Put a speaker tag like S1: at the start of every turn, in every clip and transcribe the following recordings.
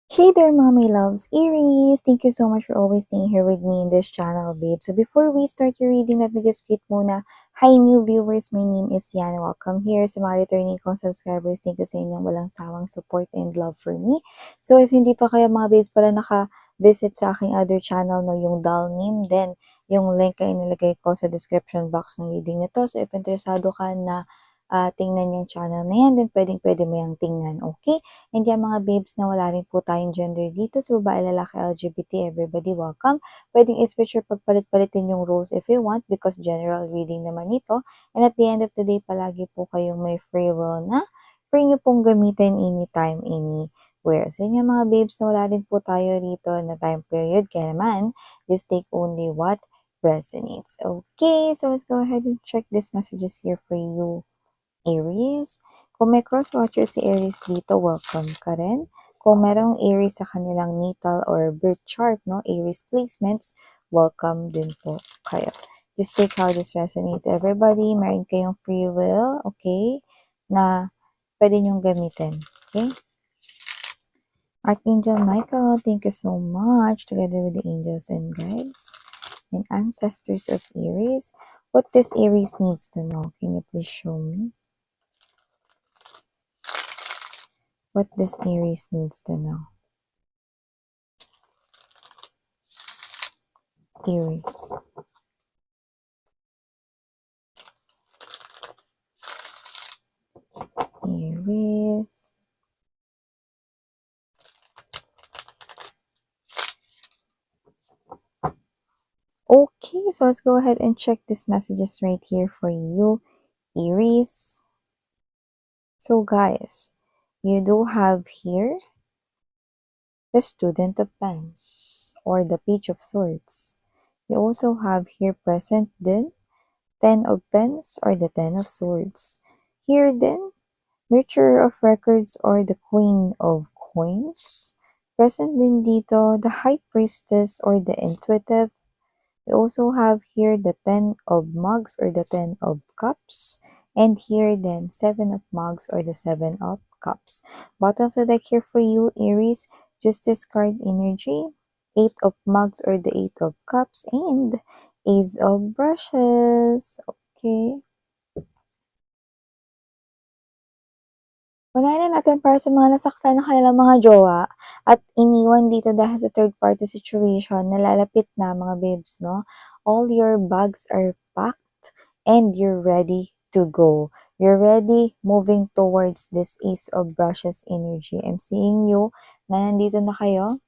S1: Hey there, mommy loves, Aries! Thank you so much for always staying here with me in this channel, babe. So before we start your reading, let me just greet muna. Hi, new viewers! My name is Yana. Welcome here. Sa mga returning kong subscribers, thank you sa inyong walang sawang support and love for me. So if hindi pa kayo mga babes pala naka-visit sa aking other channel, no, yung doll name, then yung link ay nilagay ko sa description box ng reading nito. So if interesado ka na tingnan yung channel na yan, then pwedeng-pwede mo yung tingnan, okay? And yan mga babes na wala rin po tayong gender dito sa babae, lalaki, LGBT, everybody welcome. Pwedeng i-switch or pagpalit-palitin yung roles if you want because general reading naman ito. And at the end of the day, palagi po kayong may free will na free nyo pong gamitin anytime, anywhere. So yun yung mga babes na wala rin po tayo rito na time period. Kaya naman, just take only what resonates. Okay, so let's go ahead and check these messages here for you, Aries. Kung may cross-watcher si Aries dito, welcome ka rin. Kung merong Aries sa kanilang natal or birth chart, no, Aries placements, welcome din po kayo. Just take how this resonates. Everybody, meron kayong free will, okay, na pwede nyong gamitin, okay? Archangel Michael, thank you so much, together with the angels and guides and ancestors of Aries. What this Aries needs to know, can you please show me? What this Aries needs to know. Aries. Aries. Okay, so let's go ahead and check these messages right here for you, Aries. So guys, you do have here the Student of Pens or the Page of Swords. You also have here present then Ten of Pens or the Ten of Swords. Here then, Nurturer of Records or the Queen of Coins. Present din dito, the High Priestess or the Intuitive. We also have here the Ten of Mugs or the Ten of Cups. And here then, Seven of Mugs or the Seven of Cups. Bottom of the deck here for you, Aries, just discard energy. Eight of Mugs or the Eight of Cups. And Ace of Brushes. Okay. Unahin na natin para sa mga nasaktan ng kanilang mga jowa at iniwan dito dahil sa third party situation na lalapit na mga babes, no? All your bags are packed and you're ready to go. You're ready moving towards this Ace of Brushes energy. I'm seeing you na nandito na kayo.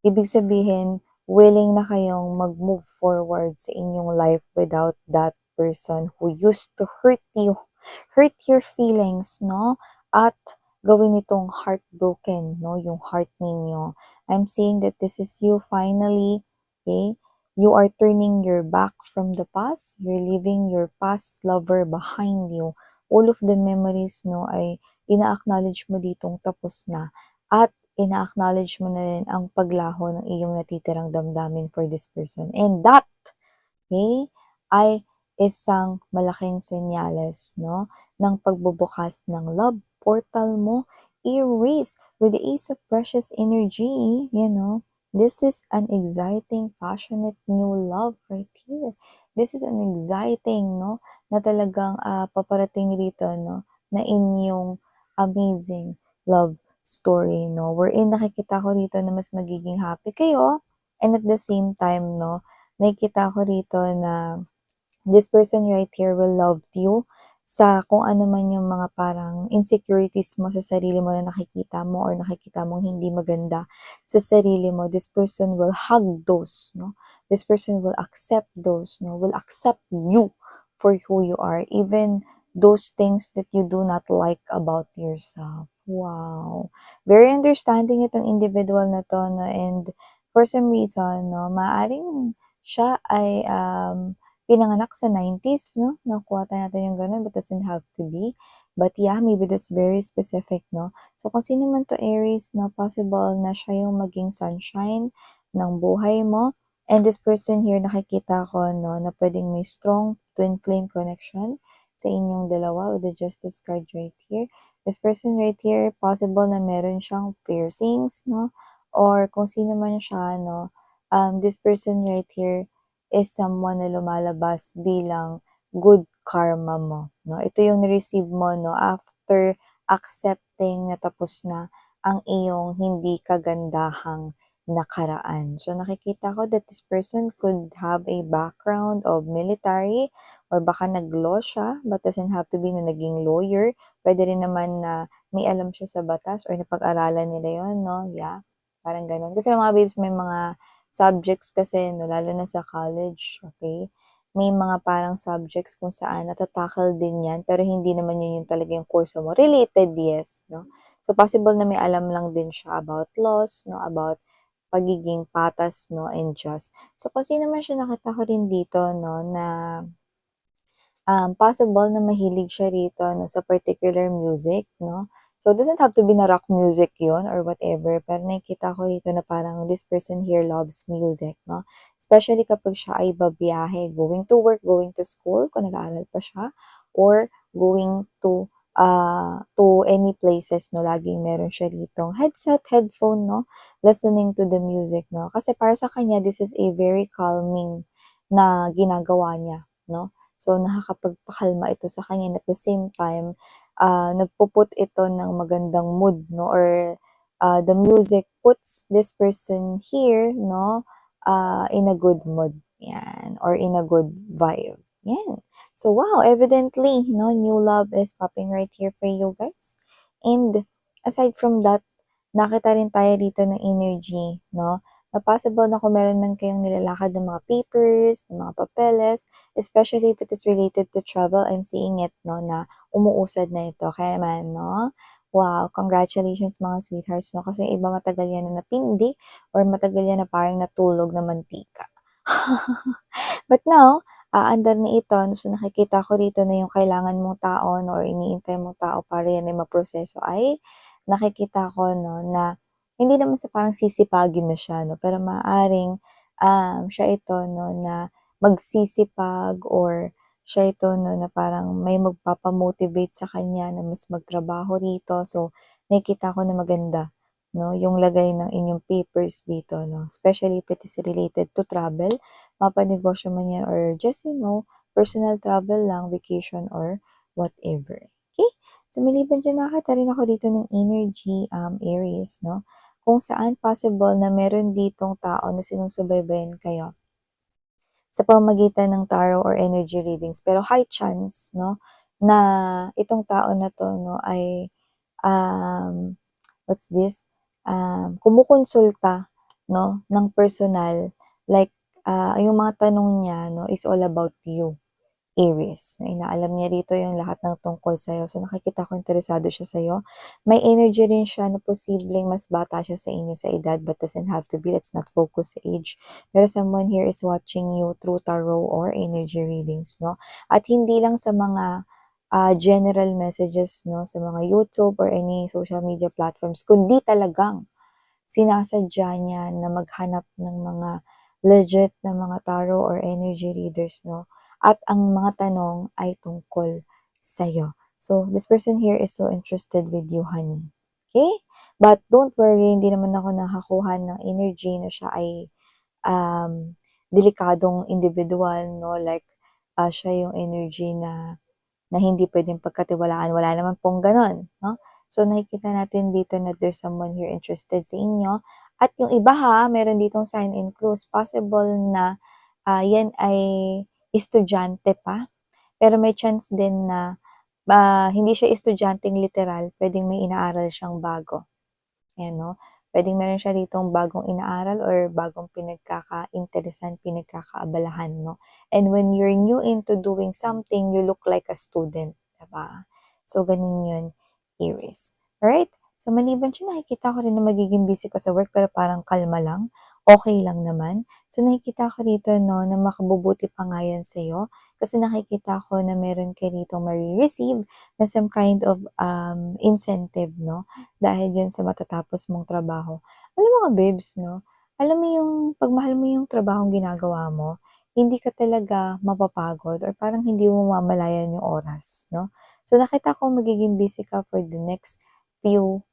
S1: Ibig sabihin, willing na kayong mag-move forward sa inyong life without that person who used to hurt your feelings, no? At gawin itong heartbroken, no? Yung heart ninyo. I'm saying that this is you finally, okay? You are turning your back from the past. You're leaving your past lover behind you. All of the memories, no, ay ina-acknowledge mo ditong tapos na. At ina-acknowledge mo na rin ang paglaho ng iyong natitirang damdamin for this person. And that, okay, ay isang malaking senyales, no, ng pagbubukas ng love portal mo, Aries, with the Ace of Precious energy, you know, this is an exciting, passionate new love right here. This is an exciting, no, na talagang paparating rito, no, na inyong amazing love story, no? Wherein nakikita ko rito na mas magiging happy kayo and at the same time, no, nakikita ko rito na this person right here will love you sa kung ano man yung mga parang insecurities mo sa sarili mo na nakikita mo or nakikita mong hindi maganda sa sarili mo. This person will hug those, no? This person will accept those, no? Will accept you for who you are, even those things that you do not like about yourself. Wow. Very understanding itong individual na to, no? And for some reason, no, maaring siya ay pinanganak sa 90s, no? Nakuha tayo natin yung ganun, but doesn't have to be. But yeah, maybe that's very specific, no? So kung sino man to Aries, no, possible na siya yung maging sunshine ng buhay mo. And this person here, nakikita ko, no, na pwedeng may strong twin flame connection sa inyong dalawa with the Justice card right here. This person right here, possible na meron siyang piercings, no? Or kung sino man siya, no? This person right here is someone na lumalabas bilang good karma mo, no? Ito yung receive mo, no? After accepting na tapos na ang iyong hindi kagandahang nakaraan. So, nakikita ko that this person could have a background of military or baka nag-law siya, but doesn't have to be na naging lawyer. Pwede rin naman na may alam siya sa batas or napag-aralan nila yon, no? Yeah, parang ganun. Kasi mga babes, may mga subjects kasi, no, lalo na sa college, okay? May mga parang subjects kung saan natatakal din yan, pero hindi naman yun yung talaga yung kurso mo. Related, yes, no? So, possible na may alam lang din siya about laws, no, about pagiging patas, no, and just. So, kasi naman siya nakita ko rin dito, no, na possible na mahilig siya rito, no, sa particular music, no. So, it doesn't have to be na rock music yon or whatever, pero nakikita ko dito na parang this person here loves music, no. Especially kapag siya ay babiyahe, going to work, going to school, kung nag-aaral pa siya, or going to any places, no, laging meron siya ditong headset, headphone, no, listening to the music, no. Kasi para sa kanya, this is a very calming na ginagawa niya, no. So, nakakapagpakalma ito sa kanya and at the same time, nagpuput ito ng magandang mood, no, or the music puts this person here, no, in a good mood, yan, or in a good vibe. Yan. So, wow, evidently, no, new love is popping right here for you guys. And aside from that, nakita rin tayo dito ng energy, no, na possible na kung meron man kayong nilalakad ng mga papers, ng mga papeles, especially if it is related to travel, I'm seeing it, no, na umuusad na ito. Kaya naman, no, wow, congratulations mga sweethearts, no, kasi yung iba matagal yan na napindi or matagal yan na parang natulog na mantika. But now, aandar na ito, so nakikita ko rito na yung kailangan mong tao, no, or iniintay mong tao para yan ay maproseso ay nakikita ko, no, na hindi naman sa parang sisipagin na siya, no, pero maaaring siya ito, no, na magsisipag or siya ito, no, na parang may magpapamotivate sa kanya na mas magtrabaho rito. So, nakikita ko na maganda, no, yung lagay ng inyong papers dito, no, especially if it is related to travel, mapanegosyo man yan or just, personal travel lang, vacation or whatever. Okay? So, maliban dyan, nakakita rin ako dito ng energy, Aries, no? Kung saan possible na meron ditong tao na sinusubaybayan kayo sa pamamagitan ng tarot or energy readings. Pero high chance, no, na itong tao na to, no, ay, um, what's this? Kumukonsulta, no, ng personal. Like, yung mga tanong niya, no, is all about you. Aries, na inaalam niya rito yung lahat ng tungkol sa'yo. So, nakikita ko interesado siya sa'yo. May energy rin siya na posibleng mas bata siya sa inyo sa edad but doesn't have to be. Let's not focus sa age. Pero someone here is watching you through tarot or energy readings, no? At hindi lang sa mga general messages, no, sa mga YouTube or any social media platforms, kundi talagang sinasadya niya na maghanap ng mga legit na mga tarot or energy readers, no? At ang mga tanong ay tungkol sa'yo. So, this person here is so interested with you, honey. Okay? But don't worry, hindi naman ako nakakuha ng energy na siya ay delikadong individual, no? Like, siya yung energy na hindi pwedeng pagkatiwalaan. Wala naman pong ganon, no? So, nakikita natin dito na there's someone here interested sa inyo. At yung iba ha, meron ditong sign and clues. Possible na yan ay estudyante pa. Pero may chance din na hindi siya estudyanteng literal. Pwedeng may inaaral siyang bago. Ayan, no? Puwedeng meron siya ditong bagong inaaral or bagong pinagkakainteresan, pinagkakaabalahan, no? And when you're new into doing something, you look like a student, 'di ba? So, ganun yun, Aries. Alright? So, maliban diyan, nakikita ko rin na magiging busy ka sa work pero parang kalma lang, okey lang naman. So, nakikita ko rito, no, na makabubuti pa nga yan sa'yo kasi nakikita ko na meron ka ditong mare-receive na some kind of incentive, no? Dahil diyan sa matatapos mong trabaho. Alam mo mga babes, 'no, alam mo yung 'pag mahal mo yung trabahong ginagawa mo, hindi ka talaga mapapagod or parang hindi mo mamamalayan yung oras, 'no? So, nakita ko magiging busy ka for the next few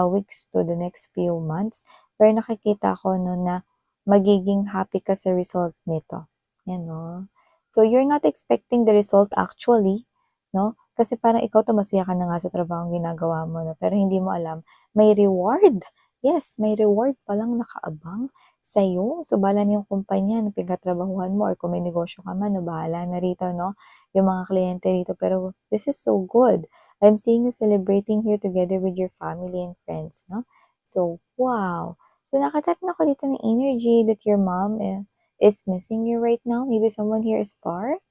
S1: weeks to the next few months. Pero nakikita ko 'no na magiging happy ka sa result nito, 'yan 'no. So, you're not expecting the result actually, 'no, kasi parang ikaw 'to masaya ka na nga sa trabahong ginagawa mo 'no, pero hindi mo alam may reward. Yes, may reward palang nakaabang sa'yo. So, bahala na yung kumpanya na pinagtatrabahuhan mo or kung may negosyo ka man 'no, bahala na rito 'no, yung mga kliyente rito. Pero this is so good. I'm seeing you celebrating here together with your family and friends 'no. So, wow! So, nakita rin ako dito ng energy that your mom, is missing you right now. Maybe someone here is far?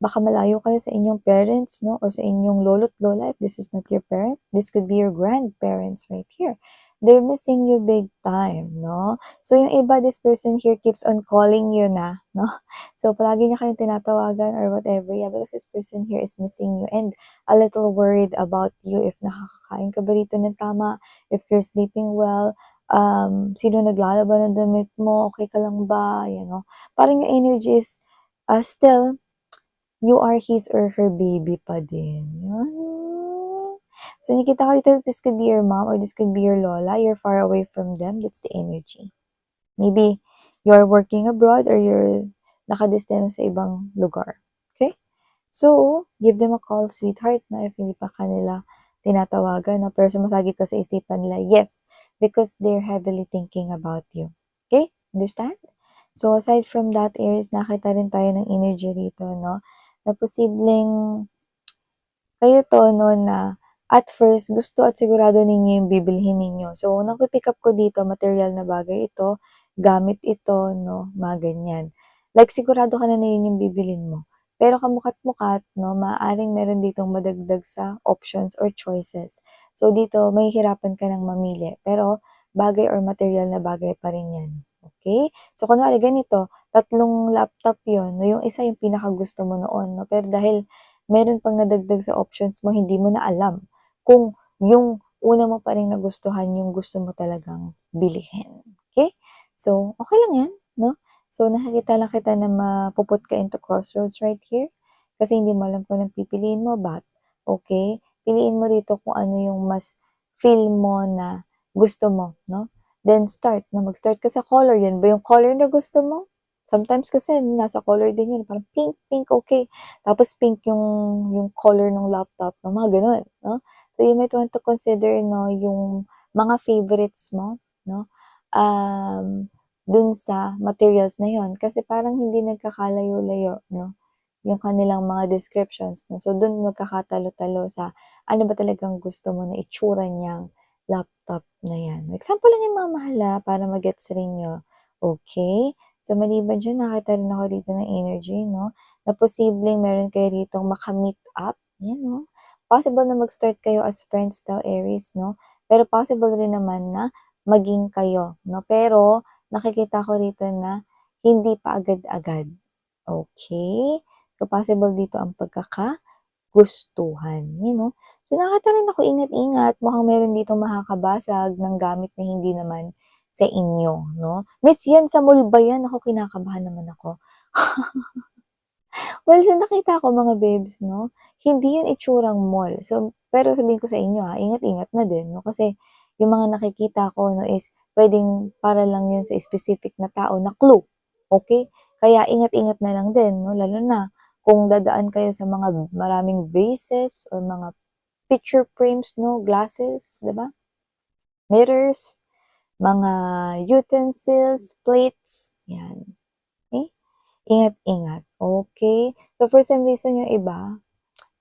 S1: Baka malayo kayo sa inyong parents 'no, or sa inyong lolo't lola if this is not your parent. This could be your grandparents right here. They're missing you big time 'no. So yung iba, this person here keeps on calling you na 'no. So palagi niya kayong tinatawagan or whatever, yeah, because this person here is missing you and a little worried about you if nakakakain ka ba rito ng tama, if you're sleeping well, sino naglalaban ng damit mo, okey ka lang ba, you know. Parang yung energy is, still you are his or her baby pa din. So, nakita ko dito this could be your mom or this could be your lola. You're far away from them. That's the energy. Maybe you're working abroad or you're nakadistance sa ibang lugar. Okay? So, give them a call, sweetheart, na if hindi pa kanila tinatawagan, na pero sumasagit ka sa isipan nila, yes, because they're heavily thinking about you. Okay? Understand? So, aside from that, Aries, nakita rin tayo ng energy rito, no? Na posibleng kayo 'to 'no na at first gusto at sigurado ninyo yung bibilhin ninyo. So, napi-pick up ko dito material na bagay ito, gamit ito 'no, mga ganyan. Like sigurado ka na yun yung bibilhin mo. Pero kamukat-mukat 'no, maaaring meron ditong madagdag sa options or choices. So, dito mahihirapan ka ng mamili, pero bagay or material na bagay pa rin yan, okey? So, kunwari ganito, 3 laptop yun 'no, yung isa yung pinakagusto mo noon 'no, pero dahil meron pang nadagdag sa options mo, hindi mo na alam kung yung una mo pa ring nagustuhan yung gusto mo talagang bilhin, okey? So, okey lang 'yan 'no? So, nakikita lang kita na mapuput ka into crossroads right here, kasi hindi mo alam kung anong pipiliin mo, but okey, piliin mo rito kung ano yung mas feel mo na gusto mo 'no? Then start na mag-start ka sa color, 'yan ba yung color na gusto mo? Sometimes kasi nasa color din 'yun, parang pink, pink, okey. Tapos pink yung color ng laptop mo, mga gano'n, 'no? So, you might want to consider 'no, yung mga favorites mo 'no, dun sa materials na yun. Kasi parang hindi nagkakalayo-layo 'no, yung kanilang mga descriptions 'no. So, dun magkakatalo-talo sa ano ba talagang gusto mo na itsura niyang laptop na 'yan. Example lang 'yan mga mahal, para ma-gets rin niyo, okey? So, maliban diyan nakita rin ako dito ng energy 'no, na posibleng meron kayo ditong maka-meet up, 'yan 'no. Possible na mag-start kayo as friends daw, Aries 'no, pero possible rin naman na maging kayo 'no. Pero nakikita ko rito na hindi pa agad-agad, okey? So, possible dito ang pagkakagustuhan, 'yan 'no. So, nakita rin ako ingat-ingat, mukhang meron ditong makakabasag ng gamit na hindi naman sa inyo 'no. Miss, 'yan sa mall ba 'yan? Naku, kinakabahan naman ako. Well, sa nakita ko mga babes 'no, hindi 'yun itsurang mall. So, pero sabihin ko sa inyo, ingat-ingat na din 'no, kasi yung mga nakikita ko 'no is puwedeng para lang 'yun sa specific na tao na clue, okey? Kaya ingat-ingat na lang din 'no, lalo na kung dadaan kayo sa mga maraming vases or mga picture frames 'no, glasses, 'di ba? Mirrors, mga utensils, plates, 'yan, okey? Ingat-ingat, okey? So, for some reason yung iba,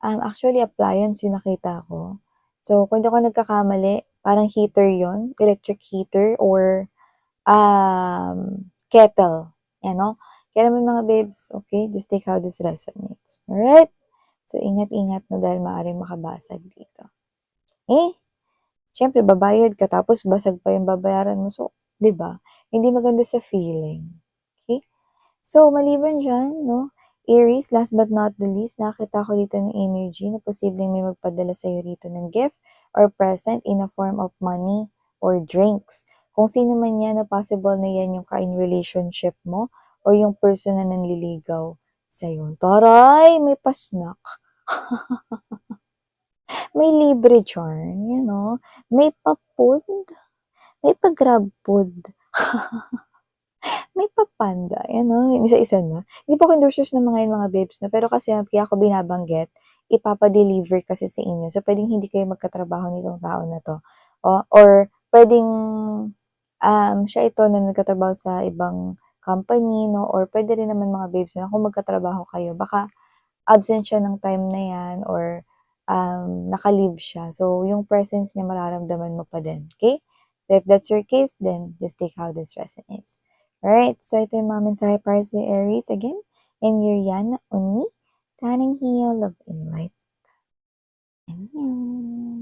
S1: actually appliance yung nakita ko. So, kung di ako nagkakamali, parang heater yun, electric heater or, kettle, yan 'no? Kaya naman mga babes, okey, just take how this resonates, alright? So, ingat-ingat 'no, dahil maaaring makabasag dito. Eh, siyempre babayad ka tapos basag pa yung babayaran mo, so, 'di ba, hindi maganda sa feeling, okey? So, maliban diyan 'no, Aries, last but not the least, nakita ko dito ng energy na posibleng may magpadala sa'yo rito ng gift or present in a form of money or drinks. Kung sino man 'yan na possible na 'yan yung ka-in relationship mo or yung person na nanliligaw sa'yo. Taray! May pa-snack. May libre charm, may pa-food, may pa-grab food, may pa-panda, isa-isa na. Hindi po ako endorsers ng mga babes 'no, pero kasi kaya ko binabanggit, ipapa-deliver kasi sa inyo. So, puwedeng hindi kayo magkatrabaho nitong tao na 'to or puwedeng, siya ito na nagtatrabaho sa ibang company 'no, or puwede rin naman mga babes na kung magkatrabaho kayo baka absent siya ng time na 'yan or, naka-leave siya. So, yung presence niya mararamdaman mo pa din, okey? So, if that's your case, then just take how this resonates. Alright, so ito yung mga mensahe para sa Aries. Again, I'm your Yana Uni, signing here, love and light. Annyeong.